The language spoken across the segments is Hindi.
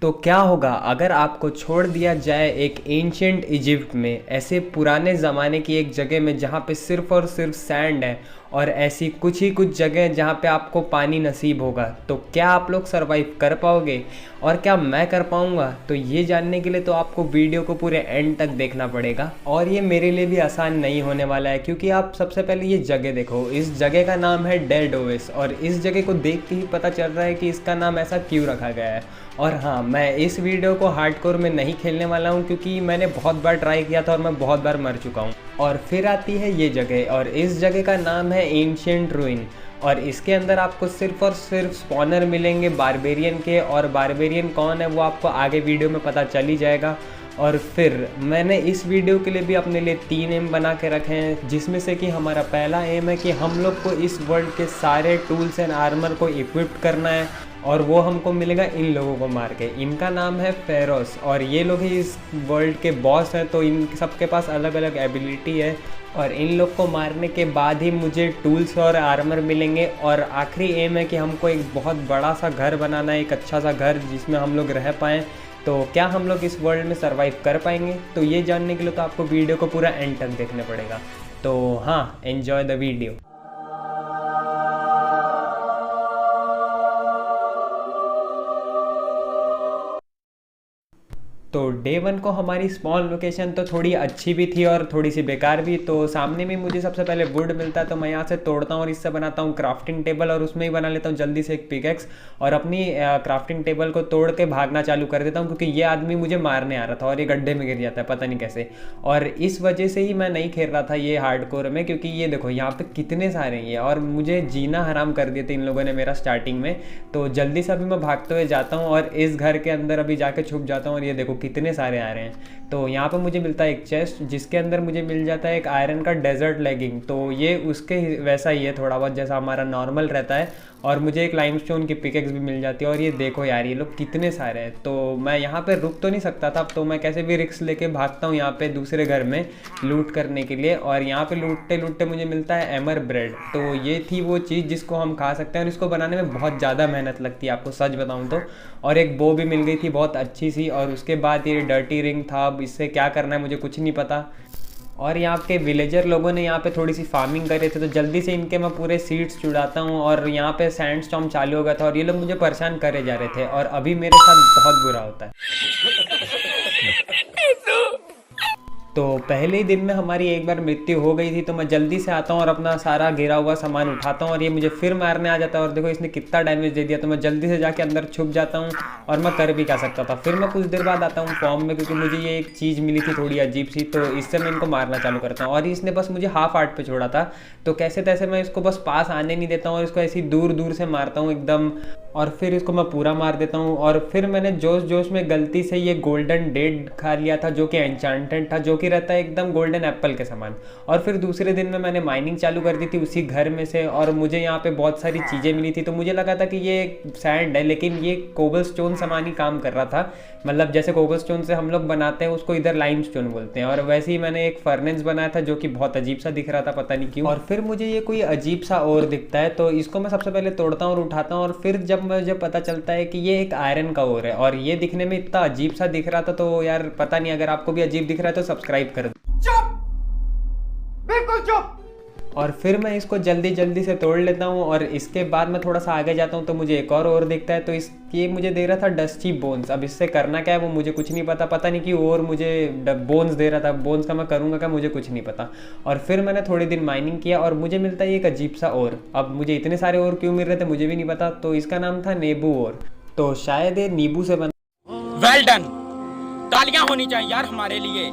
तो क्या होगा अगर आपको छोड़ दिया जाए एक एंशियंट इजिप्ट में, ऐसे पुराने ज़माने की एक जगह में जहाँ पे सिर्फ और सिर्फ सैंड है, और ऐसी कुछ ही कुछ जगह जहाँ पे आपको पानी नसीब होगा। तो क्या आप लोग सरवाइव कर पाओगे और क्या मैं कर पाऊँगा? तो ये जानने के लिए तो आपको वीडियो को पूरे एंड तक देखना पड़ेगा। और ये मेरे लिए भी आसान नहीं होने वाला है, क्योंकि आप सबसे पहले ये जगह देखो। इस जगह का नाम है डेड ओएसिस, और इस जगह को देख के ही पता चल रहा है कि इसका नाम ऐसा क्यों रखा गया है। और हाँ, मैं इस वीडियो को हार्डकोर में नहीं खेलने वाला हूँ, क्योंकि मैंने बहुत बार ट्राई किया था और मैं बहुत बार मर चुका हूँ। और फिर आती है ये जगह, और इस जगह का नाम है एंशिएंट रूइन। और इसके अंदर आपको सिर्फ और सिर्फ स्पॉनर मिलेंगे बारबेरियन के, और बारबेरियन कौन है वो आपको आगे वीडियो में पता चल ही जाएगा। और फिर मैंने इस वीडियो के लिए भी अपने लिए 3 एम बना के रखे हैं, जिसमें से कि हमारा पहला एम है कि हम लोग को इस वर्ल्ड के सारे टूल्स एंड आर्मर को इक्विप्ड करना है, और वो हमको मिलेगा इन लोगों को मार के। इनका नाम है फेरोस, और ये लोग ही इस वर्ल्ड के बॉस हैं, तो इन सबके पास अलग अलग एबिलिटी है। और इन लोग को मारने के बाद ही मुझे टूल्स और आर्मर मिलेंगे। और आखिरी एम है कि हमको एक बहुत बड़ा सा घर बनाना है, एक अच्छा सा घर जिसमें हम लोग रह पाएँ। तो क्या हम लोग इस वर्ल्ड में सरवाइव कर पाएंगे? तो ये जानने के लिए तो आपको वीडियो को पूरा एंड तक देखना पड़ेगा। तो हाँ, एन्जॉय द वीडियो। तो डे 1 को हमारी स्मॉल लोकेशन तो थोड़ी अच्छी भी थी और थोड़ी सी बेकार भी। तो सामने में मुझे सबसे पहले वुड मिलता है, तो मैं यहाँ से तोड़ता हूँ और इससे बनाता हूँ क्राफ्टिंग टेबल, और उसमें ही बना लेता हूँ जल्दी से एक पिकेक्स, और अपनी क्राफ्टिंग टेबल को तोड़ के भागना चालू कर देता हूँ, क्योंकि ये आदमी मुझे मारने आ रहा था और ये गड्ढे में गिर जाता है पता नहीं कैसे। और इस वजह से ही मैं नहीं खेल रहा था ये हार्डकोर में, क्योंकि ये देखो यहाँ पे कितने सारे हैं, और मुझे जीना हराम कर दिए थे इन लोगों ने मेरा स्टार्टिंग में। तो जल्दी से अभी मैं भागते हुए जाता हूँ और इस घर के अंदर अभी जाके छुप जाता हूँ, और ये देखो कितने सारे आ रहे हैं। तो यहाँ पर मुझे मिलता है एक चेस्ट, जिसके अंदर मुझे मिल जाता है एक आयरन का डेजर्ट लेगिंग। तो ये उसके वैसा ही है थोड़ा बहुत, जैसा हमारा नॉर्मल रहता है। और मुझे एक लाइमस्टोन की पिकेक्स भी मिल जाती है। और ये देखो यार, ये लोग कितने सारे हैं। तो मैं यहाँ पे रुक तो नहीं सकता था, तो मैं कैसे भी रिस्क लेके भागता हूँ यहाँ पे दूसरे घर में लूट करने के लिए। और यहाँ पे लूटते लूटते मुझे मिलता है एमर ब्रेड। तो ये थी वो चीज़ जिसको हम खा सकते हैं, और इसको बनाने में बहुत ज़्यादा मेहनत लगती है आपको सच बताऊँ तो। और एक बो भी मिल गई थी बहुत अच्छी सी। और उसके बाद ये डर्टी रिंग था, अब इससे क्या करना है मुझे कुछ नहीं पता। और यहाँ के विलेजर लोगों ने यहाँ पे थोड़ी सी फार्मिंग करे थे, तो जल्दी से इनके मैं पूरे सीड्स चुड़ाता हूँ। और यहाँ पे सैंड स्टॉर्म चालू हो गया था, और ये लोग मुझे परेशान करे जा रहे थे, और अभी मेरे साथ बहुत बुरा होता है। तो पहले ही दिन में हमारी एक बार मृत्यु हो गई थी, तो मैं जल्दी से आता हूँ और अपना सारा गिरा हुआ सामान उठाता हूँ, और ये मुझे फिर मारने आ जाता है। और देखो इसने कितना डैमेज दे दिया। तो मैं जल्दी से जाके अंदर छुप जाता हूँ, और मैं कर भी क्या सकता था। फिर मैं कुछ देर बाद आता हूँ फॉर्म में, क्योंकि मुझे ये एक चीज़ मिली थी थोड़ी अजीब सी, तो इससे मैं इनको मारना चालू करता हूँ। और इसने बस मुझे हाफ आर्ट पे छोड़ा था, तो कैसे तैसे मैं इसको बस पास आने नहीं देता हूँ, और इसको ऐसी दूर दूर से मारता हूँ एकदम। और फिर इसको मैं पूरा मार देता हूँ। और फिर मैंने जोश जोश में गलती से ये गोल्डन डेड खा लिया था, जो कि एन्चांटेड था, जो कि रहता है एकदम गोल्डन एप्पल के समान। और फिर दूसरे दिन में मैंने माइनिंग चालू कर दी थी उसी घर में से, और मुझे यहाँ पे बहुत सारी चीज़ें मिली थी। तो मुझे लगा था कि ये सैंड है, लेकिन ये कोबल स्टोन समान ही काम कर रहा था। मतलब जैसे कोबल स्टोन से हम लोग बनाते हैं, उसको इधर लाइम स्टोन बोलते हैं। और वैसे ही मैंने एक फर्नेस बनाया था, जो कि बहुत अजीब सा दिख रहा था पता नहीं क्यों। और फिर मुझे ये कोई अजीब सा और दिखता है, तो इसको मैं सबसे पहले तोड़ता हूँ और उठाता हूँ। और फिर जब मुझे पता चलता है कि ये एक आयरन का ओर है, और ये दिखने में इतना अजीब सा दिख रहा था, तो यार पता नहीं, अगर आपको भी अजीब दिख रहा है तो सब्सक्राइब कर दो। चुप, बिल्कुल चुप। और फिर मैं इसको जल्दी जल्दी से तोड़ लेता हूँ, और इसके बाद मैं थोड़ा सा आगे जाता हूँ, तो मुझे एक और दिखता है। तो ये मुझे दे रहा था डस्टी बोन्स। अब इससे करना क्या है वो मुझे कुछ नहीं पता नहीं क्यों और मुझे बोन्स दे रहा था। बोन्स का मैं करूँगा क्या मुझे कुछ नहीं पता। और फिर मैंने थोड़े दिन माइनिंग किया, और मुझे मिलता है एक अजीब सा और। अब मुझे इतने सारे और क्यों मिल रहे थे मुझे भी नहीं पता। तो इसका नाम था नेबू और। तो शायद ये नींबू से बना। वेल डन, तालियां होनी चाहिए यार हमारे लिए।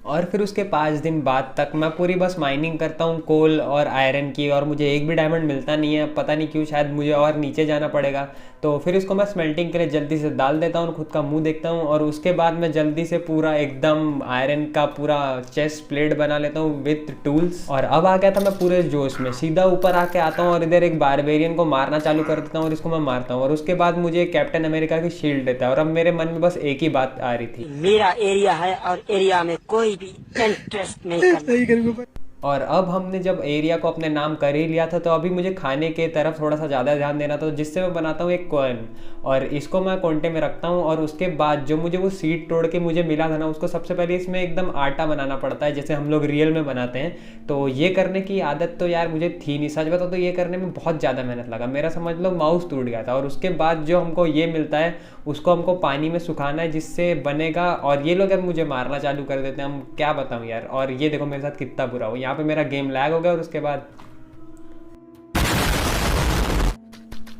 और फिर उसके 5 दिन बाद तक मैं पूरी बस माइनिंग करता हूँ कोल और आयरन की, और मुझे एक भी डायमंड मिलता नहीं है पता नहीं क्यों, शायद मुझे और नीचे जाना पड़ेगा। तो फिर इसको मैं स्मेल्टिंग के लिए जल्दी से डाल देता हूँ, खुद का मुंह देखता हूँ। और उसके बाद मैं जल्दी से पूरा एकदम आयरन का पूरा चेस्ट प्लेट बना लेता हूँ विथ टूल्स। और अब आ गया था मैं पूरे जोश में, सीधा ऊपर आके आता हूँ और इधर एक बारबेरियन को मारना चालू कर देता हूँ, और इसको मैं मारता हूँ। और उसके बाद मुझे कैप्टन अमेरिका की शील्ड देता है। और अब मेरे मन में बस एक ही बात आ रही थी, मेरा एरिया है और एरिया में कोई भी इंटरेस्ट नहीं करना। और अब हमने जब एरिया को अपने नाम कर ही लिया था, तो अभी मुझे खाने के तरफ थोड़ा सा ज़्यादा ध्यान देना था, जिससे मैं बनाता हूँ एक कॉइन। और इसको मैं कोंटे में रखता हूँ। और उसके बाद जो मुझे वो सीड तोड़ के मुझे मिला था ना, उसको सबसे पहले इसमें एकदम आटा बनाना पड़ता है जैसे हम लोग रियल में बनाते हैं। तो ये करने की आदत तो यार मुझे थी नहीं, सच बताओ तो ये करने में बहुत ज़्यादा मेहनत लगा, मेरा समझ लो माउस टूट गया था। और उसके बाद जो हमको ये मिलता है उसको हमको पानी में सुखाना है जिससे बनेगा। और ये लोग अब मुझे मारना चालू कर देते हैं, हम क्या बताऊँ यार। और ये देखो मेरे साथ कितना बुरा हो, यहाँ पे मेरा गेम लैग हो गया।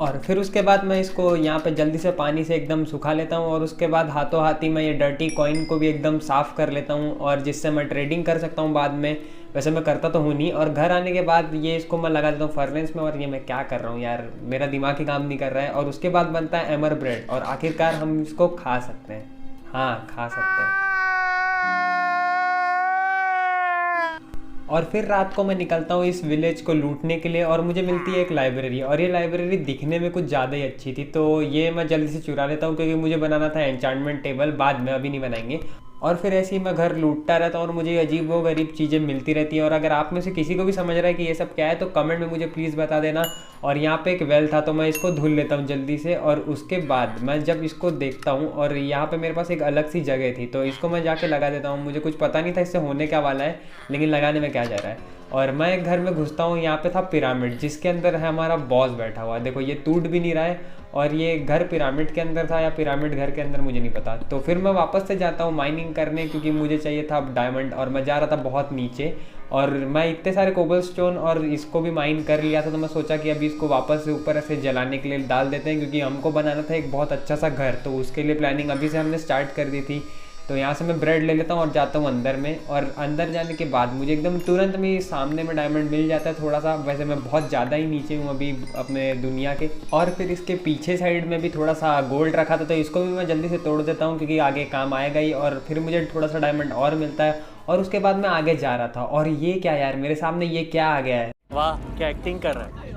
और फिर उसके बाद मैं इसको यहाँ पे जल्दी से पानी से एकदम सुखा लेता हूँ। और उसके बाद हाथों हाथ ही मैं ये डर्टी कॉइन को भी एकदम साफ़ कर लेता हूँ, और जिससे मैं ट्रेडिंग कर सकता हूँ बाद में। वैसे मैं करता तो हूँ नहीं। और घर आने के बाद ये इसको मैं लगा देता हूँ फर्नेस में। और ये मैं क्या कर रहा हूँ यार, मेरा दिमाग ही काम नहीं कर रहा है। और उसके बाद बनता है एमर ब्रेड, और आखिरकार हम इसको खा सकते हैं। हाँ, खा सकते हैं। और फिर रात को मैं निकलता हूँ इस विलेज को लूटने के लिए, और मुझे मिलती है एक लाइब्रेरी। और ये लाइब्रेरी दिखने में कुछ ज़्यादा ही अच्छी थी, तो ये मैं जल्दी से चुरा लेता हूँ क्योंकि मुझे बनाना था एन्चांटमेंट टेबल, बाद में, अभी नहीं बनाएंगे। और फिर ऐसे ही मैं घर लूटता रहता हूँ और मुझे अजीब व गरीब चीज़ें मिलती रहती हैं। और अगर आप में से किसी को भी समझ रहा है कि ये सब क्या है तो कमेंट में मुझे प्लीज़ बता देना। और यहाँ पे एक वेल था तो मैं इसको धुल लेता हूँ जल्दी से। और उसके बाद मैं जब इसको देखता हूँ, और यहाँ पे मेरे पास एक अलग सी जगह थी तो इसको मैं जाके लगा देता हूँ। मुझे कुछ पता नहीं था इससे होने क्या वाला है, लेकिन लगाने में क्या जा रहा है। और मैं एक घर में घुसता हूँ, यहाँ पे था पिरामिड जिसके अंदर है हमारा बॉस बैठा हुआ। देखो ये टूट भी नहीं रहा है। और ये घर पिरामिड के अंदर था या पिरामिड घर के अंदर, मुझे नहीं पता। तो फिर मैं वापस से जाता हूँ माइनिंग करने क्योंकि मुझे चाहिए था डायमंड, और मैं जा रहा था बहुत नीचे। और मैं इतने सारे कोबलस्टोन और इसको भी माइन कर लिया था, तो मैं सोचा कि अभी इसको वापस से ऊपर ऐसे जलाने के लिए डाल देते हैं क्योंकि हमको बनाना था एक बहुत अच्छा सा घर। तो उसके लिए प्लानिंग अभी से हमने स्टार्ट कर दी थी। तो यहाँ से मैं ब्रेड ले लेता हूँ और जाता हूँ अंदर में। और अंदर जाने के बाद मुझे एकदम तुरंत में सामने में डायमंड मिल जाता है थोड़ा सा। वैसे मैं बहुत ज़्यादा ही नीचे हूँ अभी अपने दुनिया के। और फिर इसके पीछे साइड में भी थोड़ा सा गोल्ड रखा था, तो इसको भी मैं जल्दी से तोड़ देता हूँ क्योंकि आगे काम आएगा ही। और फिर मुझे थोड़ा सा डायमंड और मिलता है। और उसके बाद मैं आगे जा रहा था, और ये क्या यार, मेरे सामने ये क्या आ गया है। वाह, क्या एक्टिंग कर रहा है।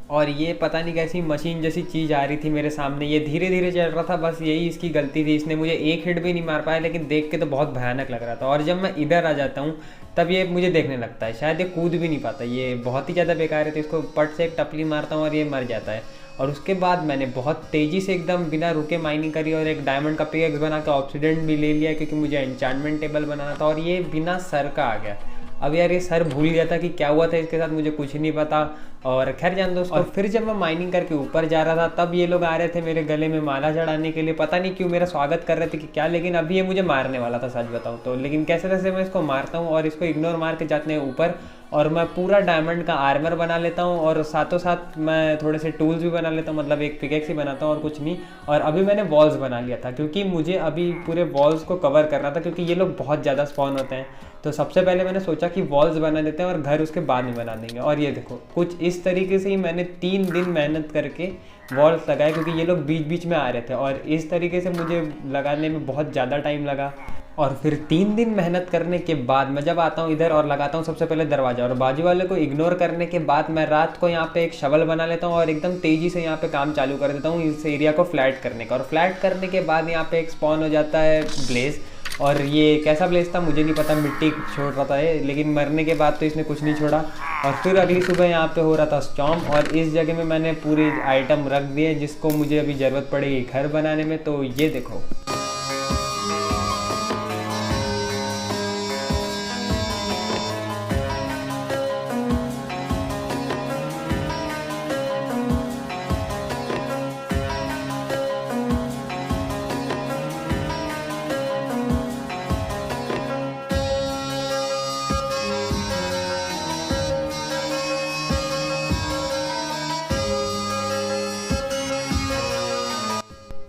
और ये पता नहीं कैसी मशीन जैसी चीज़ आ रही थी मेरे सामने, ये धीरे धीरे चल रहा था, बस यही इसकी गलती थी। इसने मुझे एक हिट भी नहीं मार पाया, लेकिन देख के तो बहुत भयानक लग रहा था। और जब मैं इधर आ जाता हूँ तब ये मुझे देखने लगता है, शायद ये कूद भी नहीं पाता, ये बहुत ही ज़्यादा बेकार है। तो इसको पट से एक टपली मारता हूँ और ये मर जाता है। और उसके बाद मैंने बहुत तेज़ी से एकदम बिना रुके माइनिंग करी और एक डायमंड का पिकैक्स बना के ऑब्सीडियन भी ले लिया क्योंकि मुझे एन्चांटमेंट टेबल बनाना था। और ये बिना सर का आ गया। अब यार ये सर भूल गया था कि क्या हुआ था इसके साथ, मुझे कुछ नहीं पता। और खैर जान दोस्तों, और फिर जब मैं माइनिंग करके ऊपर जा रहा था तब ये लोग आ रहे थे मेरे गले में माला चढ़ाने के लिए। पता नहीं क्यों मेरा स्वागत कर रहे थे कि क्या, लेकिन अभी ये मुझे मारने वाला था सच बताऊँ तो। लेकिन कैसे कैसे मैं इसको मारता हूँ और इसको इग्नोर मार के जाते हैं ऊपर। और मैं पूरा डायमंड का आर्मर बना लेता हूँ और साथों साथ मैं थोड़े से टूल्स भी बना लेता हूँ, मतलब एक पिकेक्स ही बनाता हूँ और कुछ नहीं। और अभी मैंने वॉल्स बना लिया था क्योंकि मुझे अभी पूरे वॉल्स को कवर करना था क्योंकि ये लोग बहुत ज़्यादा स्पॉन होते हैं। तो सबसे पहले मैंने सोचा कि वॉल्स बना देते हैं और घर उसके बाद में बना देंगे। और ये देखो कुछ इस तरीके से ही मैंने 3 दिन मेहनत करके वॉल्स लगाए क्योंकि ये लोग बीच बीच में आ रहे थे और इस तरीके से मुझे लगाने में बहुत ज़्यादा टाइम लगा। और फिर 3 दिन मेहनत करने के बाद मैं जब आता हूँ इधर और लगाता हूँ सबसे पहले दरवाज़ा, और बाजू वाले को इग्नोर करने के बाद मैं रात को यहाँ पे एक शवल बना लेता हूँ और एकदम तेज़ी से यहाँ पे काम चालू कर देता हूँ इस एरिया को फ्लैट करने का। और फ्लैट करने के बाद यहाँ पे एक स्पॉन हो जाता है ब्लेज। और ये कैसा ब्लेज था मुझे नहीं पता, मिट्टी छोड़ रहा था ये, लेकिन मरने के बाद तो इसने कुछ नहीं छोड़ा। और फिर अगली सुबह यहाँ पे हो रहा था स्टॉर्म और इस जगह में मैंने पूरी आइटम रख दिए जिसको मुझे अभी ज़रूरत पड़ेगी घर बनाने में। तो ये देखो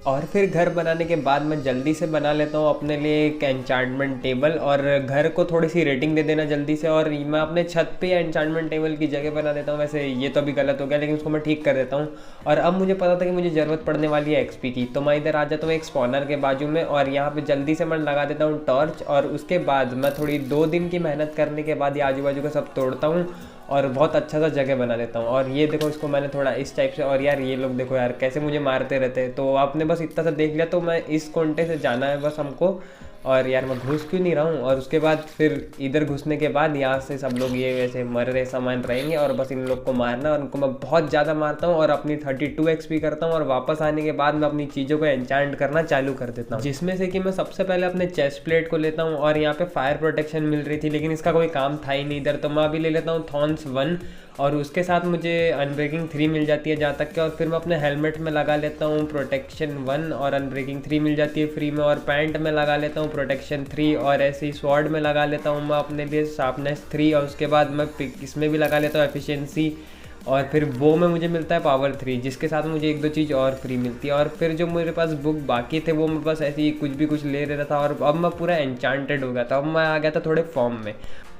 और फिर घर बनाने के बाद मैं जल्दी से बना लेता हूँ अपने लिए एक एन्चांटमेंट टेबल और घर को थोड़ी सी रेटिंग दे देना जल्दी से। और मैं अपने छत पे एन्चांटमेंट टेबल की जगह बना देता हूँ। वैसे ये तो अभी गलत हो गया लेकिन उसको मैं ठीक कर देता हूँ। और अब मुझे पता था कि मुझे ज़रूरत पड़ने वाली है एक्सपी की, तो मैं इधर आ जाता हूँ एक स्पॉनर के बाजू में और यहाँ पर जल्दी से मैं लगा देता हूँ टॉर्च। और उसके बाद मैं थोड़ी 2 दिन की मेहनत करने के बाद ये आजू बाजू का सब तोड़ता हूँ और बहुत अच्छा सा जगह बना लेता हूँ। और ये देखो इसको मैंने थोड़ा इस टाइप से, और यार ये लोग देखो यार कैसे मुझे मारते रहते हैं। तो आपने बस इतना सा देख लिया, तो मैं इस कोंटे से जाना है बस हमको और यार मैं घुस क्यों नहीं रहा हूँ। और उसके बाद फिर इधर घुसने के बाद यहाँ से सब लोग ये वैसे मर रहे सामान रहेंगे और बस इन लोग को मारना, और उनको मैं बहुत ज़्यादा मारता हूँ और अपनी 32 XP करता हूँ। और वापस आने के बाद मैं अपनी चीज़ों को एन्चांट करना चालू कर देता हूँ, जिसमें से कि मैं सबसे पहले अपने चेस्ट प्लेट को लेता हूँ। और यहाँ पे फायर प्रोटेक्शन मिल रही थी लेकिन इसका कोई काम था ही नहीं इधर, तो मैं अभी ले लेता हूँ थॉर्न्स 1 और उसके साथ मुझे अनब्रेकिंग 3 मिल जाती है जहाँ तक के। और फिर मैं अपने हेलमेट में लगा लेता हूँ प्रोटेक्शन 1 और अनब्रेकिंग 3 मिल जाती है फ्री में। और पैंट में लगा लेता हूँ प्रोटेक्शन 3 और ऐसे ही स्वॉर्ड में लगा लेता हूँ मैं अपने लिए शार्पनेस 3। और उसके बाद मैं इसमें भी लगा लेता हूँ एफिशिएंसी, और फिर वो में मुझे मिलता है पावर 3 जिसके साथ मुझे 1-2 चीज़ और फ्री मिलती है। और फिर जो मेरे पास बुक बाकी थे वो मैं बस ऐसे ही कुछ भी कुछ ले रहा था। और अब मैं पूरा एन्चांटेड हो गया था, अब मैं आ गया था थोड़े फॉर्म में।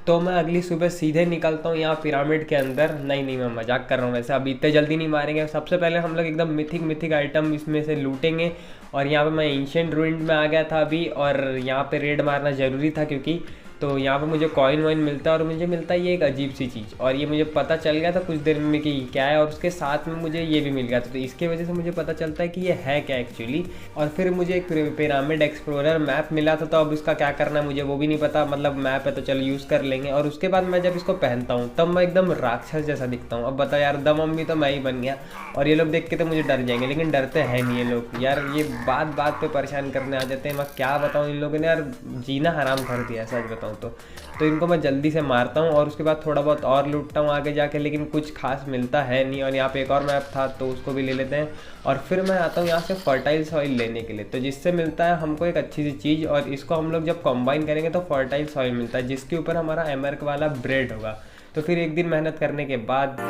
तो मैं अगली सुबह सीधे निकलता हूँ यहाँ पिरामिड के अंदर। नहीं मैं मजाक कर रहा हूँ, वैसे अभी इतने जल्दी नहीं मारेंगे। सबसे पहले हम लोग एकदम मिथिक आइटम इसमें से लूटेंगे। और यहाँ पे मैं एंशिएंट रूइंड में आ गया था अभी, और यहाँ पे रेड मारना ज़रूरी था क्योंकि तो यहाँ पे मुझे कॉइन वॉइन मिलता है और मुझे मिलता है ये एक अजीब सी चीज़, और ये मुझे पता चल गया था कुछ देर में कि क्या है। और उसके साथ में मुझे ये भी मिल गया था, तो इसके वजह से मुझे पता चलता है कि ये है क्या एक्चुअली। और फिर मुझे एक पिरामिड एक्सप्लोरर मैप मिला था, तो अब इसका क्या करना है मुझे वो भी नहीं पता। मतलब मैप है तो चलो यूज़ कर लेंगे। और उसके बाद मैं जब इसको पहनता हूँ तब मैं एकदम राक्षस जैसा दिखता हूँ। अब बताओ यार, दम अम्मी तो मैं ही बन गया। और ये लोग देख के तो मुझे डर जाएंगे, लेकिन डरते हैं नहीं ये लोग यार, ये बात बात पे परेशान करने आ जाते हैं। मैं क्या बताऊँ, इन लोगों ने यार जीना हराम कर दिया है सच बताऊँ तो इनको मैं जल्दी से मारता हूँ। और उसके बाद थोड़ा बहुत और लूटता हूँ आगे जाके, लेकिन कुछ खास मिलता है नहीं। और यहाँ पे एक और मैप था तो उसको भी ले लेते हैं। और फिर मैं आता हूँ यहाँ से फर्टाइल सॉइल लेने के लिए, तो जिससे मिलता है हमको एक अच्छी सी चीज़, और इसको हम लोग जब कंबाइन करेंगे तो फर्टाइल सॉइल मिलता है जिसके ऊपर हमारा एमर्क वाला ब्रेड होगा। तो फिर एक दिन मेहनत करने के बाद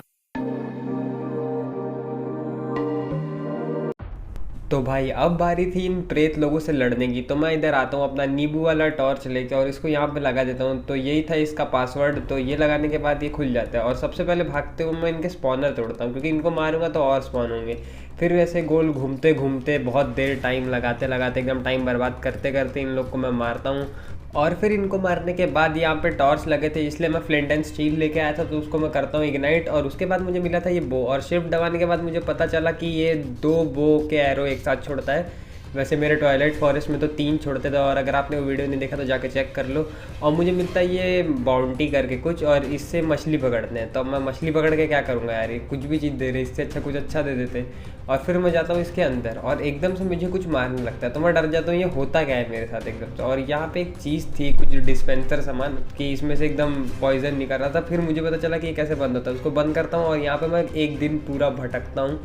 तो भाई अब बारी थी इन प्रेत लोगों से लड़ने की। तो मैं इधर आता हूँ अपना नींबू वाला टॉर्च लेके और इसको यहाँ पे लगा देता हूँ। तो यही था इसका पासवर्ड, तो ये लगाने के बाद ये खुल जाता है। और सबसे पहले भागते हुए मैं इनके स्पॉनर तोड़ता हूँ क्योंकि इनको मारूंगा तो और स्पॉन होंगे। फिर वैसे गोल घूमते घूमते बहुत देर टाइम लगाते एकदम टाइम बर्बाद करते करते इन लोग को मैं मारता हूँ। और फिर इनको मारने के बाद यहाँ पे टॉर्च लगे थे इसलिए मैं फ्लिंट एंड स्टील लेके आया था, तो उसको मैं करता हूँ इग्नाइट। और उसके बाद मुझे मिला था ये बो, और शिफ्ट दबाने के बाद मुझे पता चला कि ये 2 बो के एरो एक साथ छोड़ता है। वैसे मेरे टॉयलेट फॉरेस्ट में तो 3 छोड़ते थे, और अगर आपने वो वीडियो नहीं देखा तो जाके चेक कर लो। और मुझे मिलता है ये बाउंटी करके कुछ, और इससे मछली पकड़ते हैं। तो मैं मछली पकड़ के क्या करूँगा यार, ये कुछ भी चीज़ दे रहे, इससे अच्छा कुछ अच्छा दे देते। और फिर मैं जाता हूँ इसके अंदर और एकदम से मुझे कुछ मारने लगता है, तो मैं डर जाता हूँ ये होता क्या है मेरे साथ एकदम से। और यहाँ पे एक चीज़ थी कुछ डिस्पेंसर सामान कि इसमें से एकदम पॉइजन निकल रहा था। फिर मुझे पता चला कि ये कैसे बंद होता है, उसको बंद करता हूँ। और यहाँ पे मैं एक दिन पूरा भटकता हूँ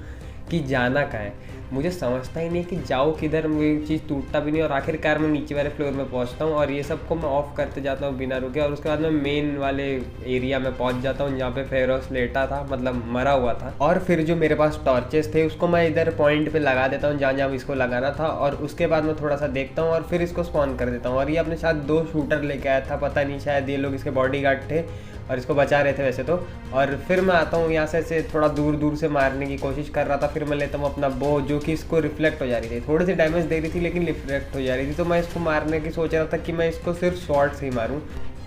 कि जाना कहाँ है, मुझे समझता ही नहीं कि जाओ किधर, वो चीज़ टूटता भी नहीं। और आखिरकार मैं नीचे वाले फ्लोर में पहुंचता हूँ और ये सब को मैं ऑफ करते जाता हूँ बिना रुके। और उसके बाद मैं मेन वाले एरिया में पहुंच जाता हूँ जहाँ पे फेरोस लेटा था, मतलब मरा हुआ था। और फिर जो मेरे पास टॉर्चेस थे उसको मैं इधर पॉइंट पे लगा देता हूँ जहाँ जहाँ इसको लगाना था। और उसके बाद मैं थोड़ा सा देखता हूँ और फिर इसको स्पॉन कर देता हूँ। और ये अपने साथ 2 शूटर लेके आया था, पता नहीं शायद ये लोग इसके बॉडीगार्ड थे और इसको बचा रहे थे वैसे तो। और फिर मैं आता हूँ यहाँ से थोड़ा दूर दूर से मारने की कोशिश कर रहा था। फिर मैं लेता हूँ अपना बो जो कि इसको रिफ्लेक्ट हो जा रही थी, थोड़ी सी डैमेज दे रही थी लेकिन रिफ्लेक्ट हो जा रही थी। तो मैं इसको मारने की सोच रहा था कि मैं इसको सिर्फ शॉर्ट से ही मारूँ।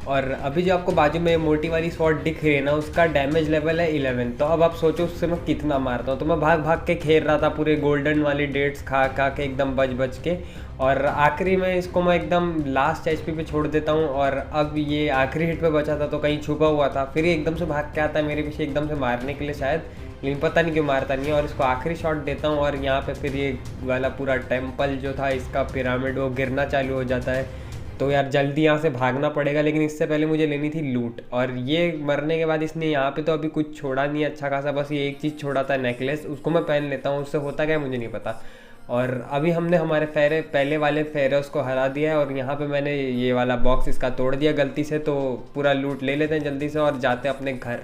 और अभी जो आपको बाजू में मोटी वाली शॉट दिख रही है ना, उसका डैमेज लेवल है 11। तो अब आप सोचो उससे मैं कितना मारता हूँ। तो मैं भाग भाग के खेल रहा था पूरे गोल्डन वाली डेट्स खा के एकदम बच के। और आखिरी में इसको मैं एकदम लास्ट HP पे छोड़ देता हूँ। और अब ये आखिरी हिट पे बचा था तो कहीं छुपा हुआ था, फिर ये एकदम से भाग के आता है मेरे पीछे एकदम से मारने के लिए शायद, लेकिन पता नहीं क्यों मारता नहीं है। और इसको आखिरी शॉट देता हूँ और यहाँ पे फिर ये वाला पूरा टेम्पल जो था इसका पिरामिड वो गिरना चालू हो जाता है। तो यार जल्दी यहाँ से भागना पड़ेगा, लेकिन इससे पहले मुझे लेनी थी लूट। और ये मरने के बाद इसने यहाँ पे तो अभी कुछ छोड़ा नहीं अच्छा खासा, बस ये एक चीज़ छोड़ा था नेकलेस, उसको मैं पहन लेता हूँ, उससे होता क्या मुझे नहीं पता। और अभी हमने हमारे पहले वाले फेरोस को हरा दिया है। और यहाँ पे मैंने ये वाला बॉक्स इसका तोड़ दिया गलती से, तो पूरा लूट ले लेते हैं जल्दी से और जाते हैं अपने घर।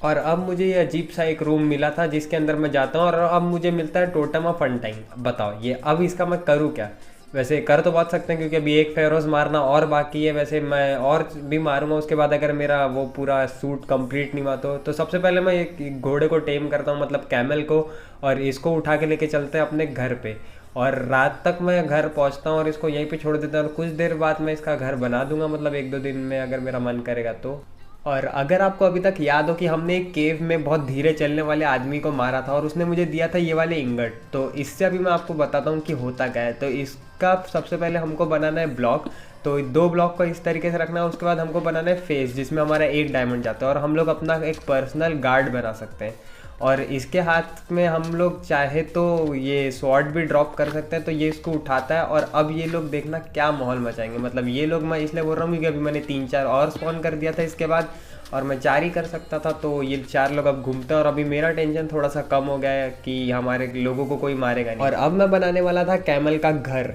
और अब मुझे ये अजीब सा एक रूम मिला था जिसके अंदर मैं जाता हूँ और अब मुझे मिलता है टोटम ऑफ अनटाइम। बताओ ये अब इसका मैं करूँ क्या? वैसे कर तो बहुत सकते हैं क्योंकि अभी एक फेरोस मारना और बाकी है। वैसे मैं और भी मारूंगा उसके बाद अगर मेरा वो पूरा सूट कंप्लीट नहीं हुआ तो सबसे पहले मैं एक घोड़े को टेम करता हूँ, मतलब कैमल को, और इसको उठा के लेके चलते हैं अपने घर पे। और रात तक मैं घर पहुँचता हूँ और इसको यहीं पे छोड़ देता हूँ। और कुछ देर बाद मैं इसका घर बना दूंगा, मतलब 1-2 दिन में अगर मेरा मन करेगा तो। और अगर आपको अभी तक याद हो कि हमने एक केव में बहुत धीरे चलने वाले आदमी को मारा था और उसने मुझे दिया था ये वाले इंगट, तो इससे अभी मैं आपको बताता हूँ कि होता क्या है। तो इसका सबसे पहले हमको बनाना है ब्लॉक। तो 2 ब्लॉक को इस तरीके से रखना है। उसके बाद हमको बनाना है फेस, जिसमें हमारा 1 डायमंड जाता है और हम लोग अपना एक पर्सनल गार्ड बना सकते हैं। और इसके हाथ में हम लोग चाहे तो ये स्वॉर्ड भी ड्रॉप कर सकते हैं। तो ये इसको उठाता है और अब ये लोग देखना क्या माहौल मचाएंगे। मतलब ये लोग, मैं इसलिए बोल रहा हूँ कि अभी मैंने 3-4 और स्पॉन कर दिया था इसके बाद, और मैं 4 ही कर सकता था। तो ये 4 लोग अब घूमते हैं और अभी मेरा टेंशन थोड़ा सा कम हो गया है कि हमारे लोगों को कोई मारेगा नहीं। और अब मैं बनाने वाला था कैमल का घर।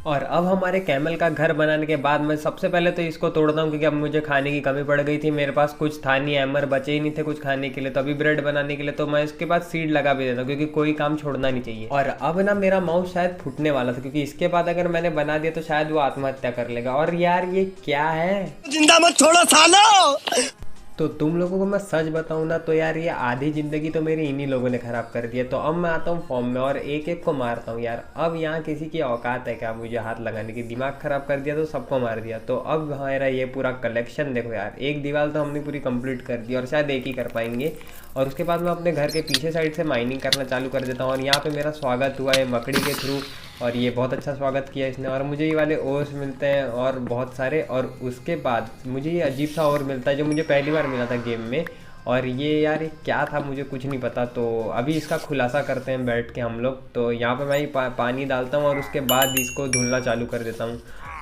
और अब हमारे कैमल का घर बनाने के बाद मैं सबसे पहले तो इसको तोड़ता हूँ, क्योंकि अब मुझे खाने की कमी पड़ गई थी। मेरे पास कुछ था नहीं, एमर बचे ही नहीं थे कुछ खाने के लिए। तो अभी ब्रेड बनाने के लिए तो मैं इसके बाद सीड लगा भी देता हूँ, क्योंकि कोई काम छोड़ना नहीं चाहिए। और अब ना मेरा माउस शायद फूटने वाला था, क्योंकि इसके बाद अगर मैंने बना दिया तो शायद वो आत्महत्या कर लेगा। और यार ये क्या है, जिंदा मत छोड़ो सालो। तो तुम लोगों को मैं सच बताऊं ना, तो यार ये आधी ज़िंदगी तो मेरी इन्हीं लोगों ने ख़राब कर दी है। तो अब मैं आता हूँ फॉर्म में और एक एक को मारता हूँ यार। अब यहाँ किसी की औकात है क्या मुझे हाथ लगाने की? दिमाग ख़राब कर दिया तो सबको मार दिया। तो अब हमारा ये पूरा कलेक्शन देखो यार, एक दीवार तो हमने पूरी कंप्लीट कर दी और शायद एक ही कर पाएंगे। और उसके बाद मैं अपने घर के पीछे साइड से माइनिंग करना चालू कर देता हूँ। और यहाँ पे मेरा स्वागत हुआ है मकड़ी के थ्रू, और ये बहुत अच्छा स्वागत किया इसने। और मुझे ये वाले ओर्स मिलते हैं और बहुत सारे। और उसके बाद मुझे ये अजीब सा और मिलता है जो मुझे पहली बार मिला था गेम में। और ये यार ये क्या था मुझे कुछ नहीं पता। तो अभी इसका खुलासा करते हैं बैठ के हम लोग। तो यहाँ पे मैं पानी डालता हूँ और उसके बाद इसको धुलना चालू कर देता हूँ।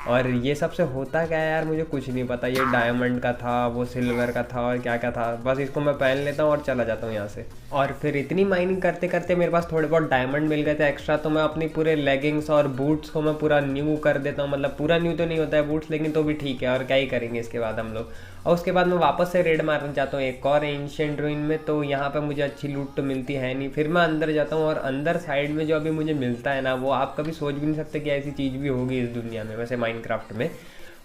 और ये सबसे होता क्या है यार मुझे कुछ नहीं पता। ये डायमंड का था, वो सिल्वर का था और क्या क्या था। बस इसको मैं पहन लेता हूँ और चला जाता हूँ यहाँ से। और फिर इतनी माइनिंग करते करते मेरे पास थोड़े बहुत डायमंड मिल गए थे एक्स्ट्रा। तो मैं अपनी पूरे लेगिंग्स और बूट्स को मैं पूरा न्यू कर देता हूँ। मतलब पूरा न्यू तो नहीं होता है बूट्स, लेकिन तो भी ठीक है। और क्या ही करेंगे इसके बाद हम लोग। और उसके बाद मैं वापस से रेड मारना चाहता हूँ एक और एंशिएंट रूइन में। तो यहाँ पे मुझे अच्छी लूट तो मिलती है नहीं। फिर मैं अंदर जाता हूँ और अंदर साइड में जो अभी मुझे मिलता है ना, वो आप कभी सोच भी नहीं सकते कि ऐसी चीज़ भी होगी इस दुनिया में, वैसे माइनक्राफ्ट में।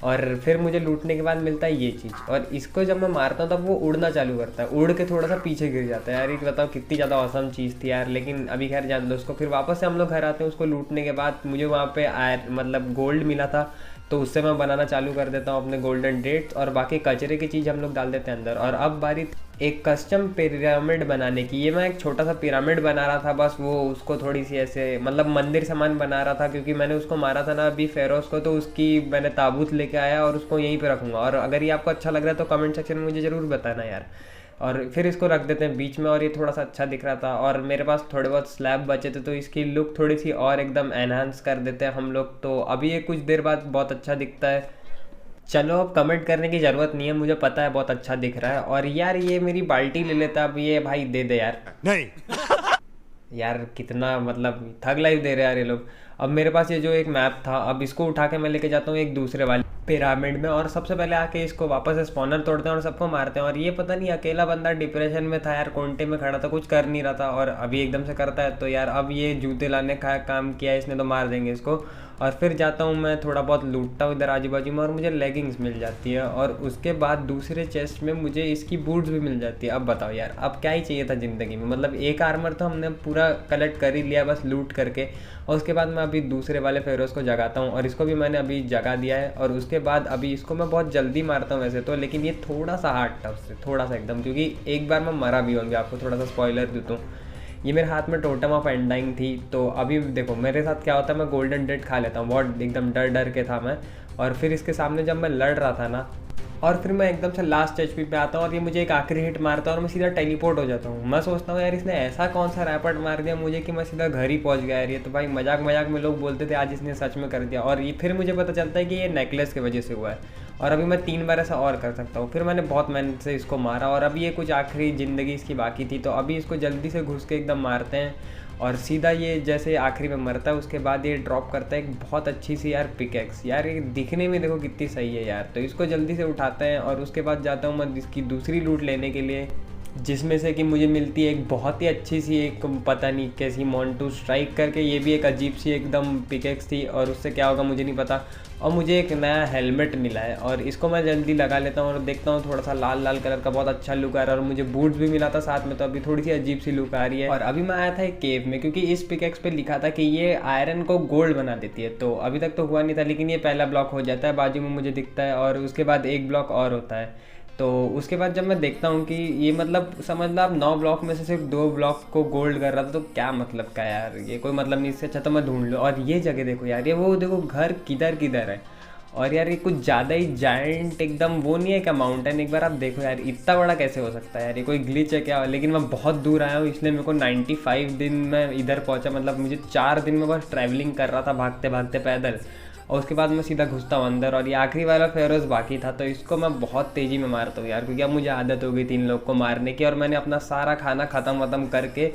और फिर मुझे लूटने के बाद मिलता है ये चीज़। और इसको जब मैं मारता हूँ तब वो उड़ना चालू करता है, उड़ के थोड़ा सा पीछे गिर जाता है। यार ये बताओ कितनी ज़्यादा औसम चीज़ थी यार। लेकिन अभी खैर जान दो उसको। फिर वापस से हम लोग घर आते हैं उसको लूटने के बाद। मुझे वहाँ पे मतलब गोल्ड मिला था, तो उससे मैं बनाना चालू कर देता हूँ अपने गोल्डन डेट्स। और बाकी कचरे की चीज़ हम लोग डाल देते हैं अंदर। और अब बारी एक कस्टम पिरामिड बनाने की। ये मैं एक छोटा सा पिरामिड बना रहा था, बस वो उसको थोड़ी सी ऐसे मतलब मंदिर समान बना रहा था, क्योंकि मैंने उसको मारा था ना अभी फेरोज को। तो उसकी मैंने ताबूत लेके आया और उसको यहीं पे रखूँगा। और अगर ये आपको अच्छा लग रहा है तो कमेंट सेक्शन में मुझे ज़रूर बताना यार। और फिर इसको रख देते हैं बीच में। और ये थोड़ा सा अच्छा दिख रहा था और मेरे पास थोड़े बहुत स्लैब बचे थे, तो इसकी लुक थोड़ी सी और एकदम एनहांस कर देते हैं हम लोग। तो अभी ये कुछ देर बाद बहुत अच्छा दिखता है। चलो अब कमेंट करने की ज़रूरत नहीं है, मुझे पता है बहुत अच्छा दिख रहा है। और यार ये मेरी बाल्टी ले लेता। अब ये भाई दे दे यार। नहीं यार कितना मतलब थग लाइफ दे रहे हैं यार ये लोग। अब मेरे पास ये जो एक मैप था, अब इसको उठा के मैं लेके जाता हूँ एक दूसरे वाले पिरामिड में। और सबसे पहले आके इसको वापस स्पॉनर तोड़ते हैं और सबको मारते हैं। और ये पता नहीं अकेला बंदा डिप्रेशन में था यार, कोंटे में खड़ा था, कुछ कर नहीं रहा था, और अभी एकदम से करता है। तो यार अब ये जूते लाने का काम किया इसने, तो मार देंगे इसको। और फिर जाता हूँ मैं थोड़ा बहुत लूटता हूँ इधर आजू बाजू में, और मुझे लेगिंग्स मिल जाती है। और उसके बाद दूसरे चेस्ट में मुझे इसकी बूट्स भी मिल जाती है। अब बताओ यार अब क्या ही चाहिए था ज़िंदगी में। मतलब एक आर्मर तो हमने पूरा कलेक्ट कर ही लिया बस लूट करके। और उसके बाद मैं अभी दूसरे वाले फेरोज को जगाता हूँ, और इसको भी मैंने अभी जगा दिया है। और उसके बाद अभी इसको मैं बहुत जल्दी मारता हूँ वैसे तो, लेकिन ये थोड़ा सा हार्ड था उससे, थोड़ा सा एकदम, क्योंकि एक बार मैं मरा भी होंगे। आपको थोड़ा सा स्पॉइलर देता हूँ, ये मेरे हाथ में टोटम ऑफ एंडाइंग थी। तो अभी देखो मेरे साथ क्या होता है, मैं गोल्डन डेट खा लेता हूँ, बहुत एकदम डर डर के था मैं। और फिर इसके सामने जब मैं लड़ रहा था ना, और फिर मैं एकदम से लास्ट एचपी पे आता हूँ और ये मुझे एक आखिरी हिट मारता है और मैं सीधा टेलीपोर्ट हो जाता हूँ। मैं सोचता हूँ यार इसने ऐसा कौन सा रैपट मार दिया मुझे कि मैं सीधा घर ही पहुँच गया यार। ये तो भाई मजाक मजाक में लोग बोलते थे, आज इसने सच में कर दिया। और ये फिर मुझे पता चलता है कि ये नेकलेस की वजह से हुआ है। और अभी मैं 3 बार ऐसा और कर सकता हूँ। फिर मैंने बहुत मेहनत से इसको मारा, और अभी ये कुछ आखिरी ज़िंदगी इसकी बाकी थी। तो अभी इसको जल्दी से घुस के एकदम मारते हैं, और सीधा ये जैसे आखिरी में मरता है उसके बाद ये ड्रॉप करता है एक बहुत अच्छी सी यार पिकैक्स। यार ये दिखने में देखो कितनी सही है यार। तो इसको जल्दी से उठाते हैं और उसके बाद जाता हूँ मैं इसकी दूसरी लूट लेने के लिए। जिसमें से कि मुझे मिलती है एक बहुत ही अच्छी सी एक पता नहीं कैसी मोंटू स्ट्राइक करके, ये भी एक अजीब सी एकदम पिकेक्स थी और उससे क्या होगा मुझे नहीं पता। और मुझे एक नया हेलमेट मिला है और इसको मैं जल्दी लगा लेता हूँ और देखता हूँ थोड़ा सा लाल लाल कलर का बहुत अच्छा लुक आ रहा है। और मुझे बूट्स भी मिला था साथ में, तो अभी थोड़ी सी अजीब सी लुक आ रही है। और अभी मैं आया था एक केव में, क्योंकि इस पिकेक्स पे लिखा था कि ये आयरन को गोल्ड बना देती है, तो अभी तक तो हुआ नहीं था, लेकिन ये पहला ब्लॉक हो जाता है, बाजू में मुझे दिखता है और उसके बाद एक ब्लॉक और होता है। तो उसके बाद जब मैं देखता हूँ कि ये मतलब समझ लो आप 9 ब्लॉक में से सिर्फ 2 ब्लॉक को गोल्ड कर रहा था, तो क्या मतलब का यार, ये कोई मतलब नहीं। इससे अच्छा तो मैं ढूंढ लूँ। और ये जगह देखो यार, ये वो देखो घर किधर किधर है। और यार ये कुछ ज़्यादा ही जायंट एकदम वो नहीं है क्या माउंटेन, एक बार आप देखो यार इतना बड़ा कैसे हो सकता है यार, ये कोई ग्लिच है क्या। लेकिन मैं बहुत दूर आया हूँ, इसलिए मेरे को 95 दिन में इधर पहुँचा, मतलब मुझे 4 दिन में बस ट्रैवलिंग कर रहा था भागते भागते पैदल। और उसके बाद मैं सीधा घुसता हूँ अंदर। और ये आखिरी वाला फेरोज बाकी था, तो इसको मैं बहुत तेज़ी में मारता हूँ यार, क्योंकि अब मुझे आदत हो गई 3 लोग को मारने की। और मैंने अपना सारा खाना ख़त्म करके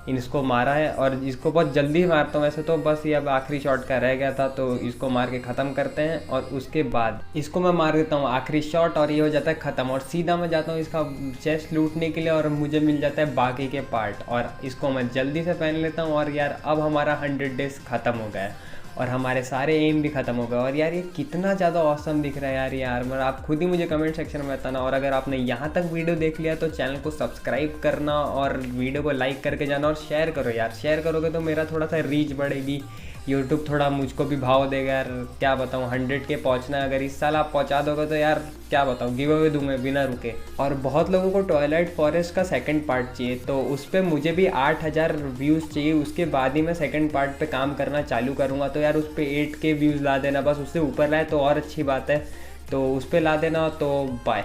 इसको मारा है और इसको बहुत जल्दी मारता हूँ वैसे तो, बस ये अब आखिरी शॉट का रह गया था, तो इसको मार के ख़त्म करते हैं। और उसके बाद इसको मैं मार देता हूँ आखिरी शॉट और ये हो जाता है ख़त्म। और सीधा मैं जाता हूँ इसका चेस्ट लूटने के लिए और मुझे मिल जाता है बाकी के पार्ट, और इसको मैं जल्दी से पहन लेता हूँ। और यार अब हमारा 100 डेज ख़त्म हो गया है और हमारे सारे एम भी ख़त्म हो गए। और यार ये कितना ज़्यादा औसम दिख रहा है यार ये आर्मर, आप खुद ही मुझे कमेंट सेक्शन में बताना। और अगर आपने यहाँ तक वीडियो देख लिया तो चैनल को सब्सक्राइब करना और वीडियो को लाइक करके जाना और शेयर करो यार, शेयर करोगे तो मेरा थोड़ा सा रीच बढ़ेगी, यूट्यूब थोड़ा मुझको भी भाव देगा यार। क्या बताऊँ 100 के पहुँचना है, अगर इस साल आप पहुँचा दोगे तो यार क्या बताऊँ, गिव अवे दूंगा बिना रुके। और बहुत लोगों को ट्वाइलाइट फॉरेस्ट का सेकंड पार्ट चाहिए, तो उस पर मुझे भी 8000 व्यूज़ चाहिए, उसके बाद ही मैं सेकंड पार्ट पे काम करना चालू करूँगा। तो यार उस पर 8K व्यूज़ ला देना, बस उससे ऊपर लाए तो और अच्छी बात है, तो उस पर ला देना। तो बाय।